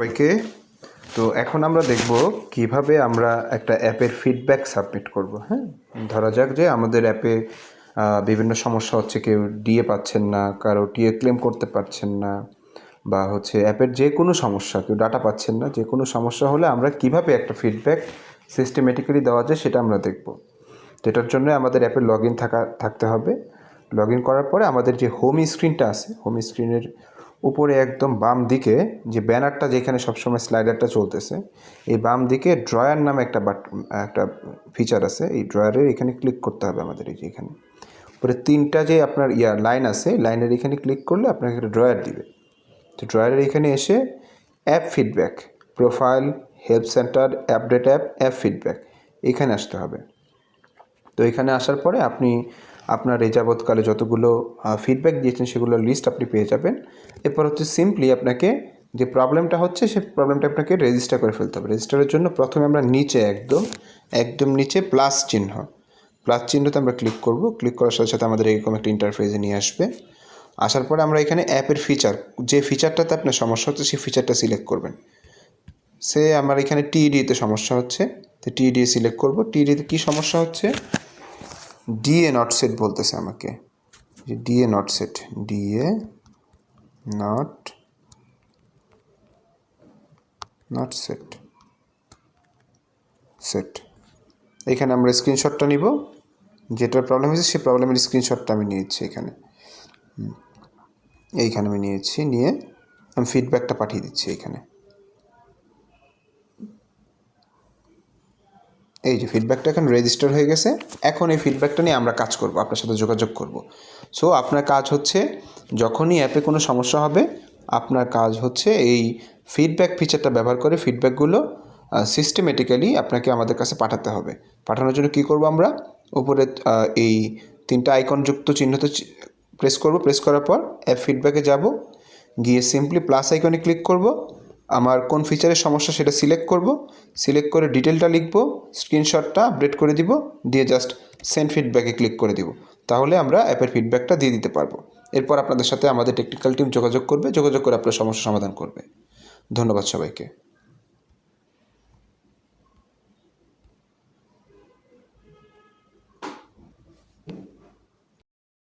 সবাইকে। তো এখন আমরা দেখব কিভাবে আমরা একটা অ্যাপের ফিডব্যাক সাবমিট করব। হ্যাঁ, ধরা যাক যে আমাদের অ্যাপে বিভিন্ন সমস্যা হচ্ছে, কেউ ডিএ পাচ্ছেন না, কারো টিএ ক্লেম করতে পারছেন না, বা হচ্ছে অ্যাপের যে কোনো সমস্যা, কেউ ডাটা পাচ্ছেন না, যে কোনো সমস্যা হলে আমরা কিভাবে একটা ফিডব্যাক সিস্টেমেটিক্যালি দেওয়া যায় সেটা আমরা দেখব। যেটার জন্য আমাদের অ্যাপের লগ ইন থাকতে হবে। লগ ইন করার পরে আমাদের যে হোম স্ক্রিনটা আছে, হোম স্ক্রিনের উপরে একদম বাম দিকে যে ব্যানারটা, যেখানে সবসময় স্লাইডারটা চলতেছে, এই বাম দিকে ড্রয়ার নামে একটা ফিচার আছে। এই ড্রয়ারের এখানে ক্লিক করতে হবে আমাদের। এই যে এখানে উপরে তিনটা যে আপনার লাইন আছে, লাইনের এখানে ক্লিক করলে আপনাকে একটা ড্রয়ার দিবে। তো ড্রয়ারের এখানে এসে app feedback, profile, help centre, update app feedback, এখানে আসতে হবে। তো এখানে আসার পরে আপনি আপনার এই যাবৎকালে যতগুলো ফিডব্যাক দিয়েছেন সেগুলোর লিস্ট আপনি পেয়ে যাবেন। এরপর হচ্ছে সিম্পলি আপনাকে যে প্রবলেমটা হচ্ছে সেই প্রবলেমটা আপনাকে রেজিস্টার করে ফেলতে হবে। রেজিস্টারের জন্য প্রথমে আমরা নিচে একদম নিচে প্লাস চিহ্নতে আমরা ক্লিক করব। ক্লিক করার সাথে সাথে আমাদের এরকম একটা ইন্টারফেসে নিয়ে আসবে। আসার পরে আমরা এখানে অ্যাপের ফিচার, যে ফিচারটাতে আপনার সমস্যা হচ্ছে সেই ফিচারটা সিলেক্ট করবেন। আমার এখানে টিডিতে সমস্যা হচ্ছে, তো টিডি সিলেক্ট করব। টিডিতে কী সমস্যা হচ্ছে? ডিএ নট সেট বলতেছে আমাকে, যে ডিএ নট সেট এখানে আমরা স্ক্রিনশটটা নিব। যেটার প্রবলেম হয়েছে সেই প্রবলেমের স্ক্রিনশটটা আমি নিয়েছি এখানে। এইখানে আমি নিয়ে আমি ফিডব্যাকটা পাঠিয়ে দিচ্ছি এখানে। এই যে ফিডব্যাকটা এখন রেজিস্টার হয়ে গেছে। এখন এই ফিডব্যাকটা নিয়ে আমরা কাজ করব, আপনার সাথে যোগাযোগ করব। সো আপনার কাজ হচ্ছে, যখনই অ্যাপে কোনো সমস্যা হবে, আপনার কাজ হচ্ছে এই ফিডব্যাক ফিচারটা ব্যবহার করে ফিডব্যাকগুলো সিস্টেমেটিক্যালি আপনাকে আমাদের কাছে পাঠাতে হবে। পাঠানোর জন্য কী করব আমরা? উপরে এই তিনটা আইকনযুক্ত চিহ্নতে প্রেস করব। প্রেস করার পর অ্যাপ ফিডব্যাকে যাব, গিয়ে সিম্পলি প্লাস আইকনে ক্লিক করব। আমার কোন ফিচারের সমস্যা সেটা সিলেক্ট করব। সিলেক্ট করে ডিটেলটা লিখব, স্ক্রিনশটটা আপডেট করে দিব, দিয়ে জাস্ট সেন্ড ফিডব্যাকে ক্লিক করে দিব। তাহলে আমরা অ্যাপের ফিডব্যাকটা দিয়ে দিতে পারবো। এরপর আপনাদের সাথে আমাদের টেকনিক্যাল টিম যোগাযোগ করে আপনার সমস্যা সমাধান করবে। ধন্যবাদ সবাইকে।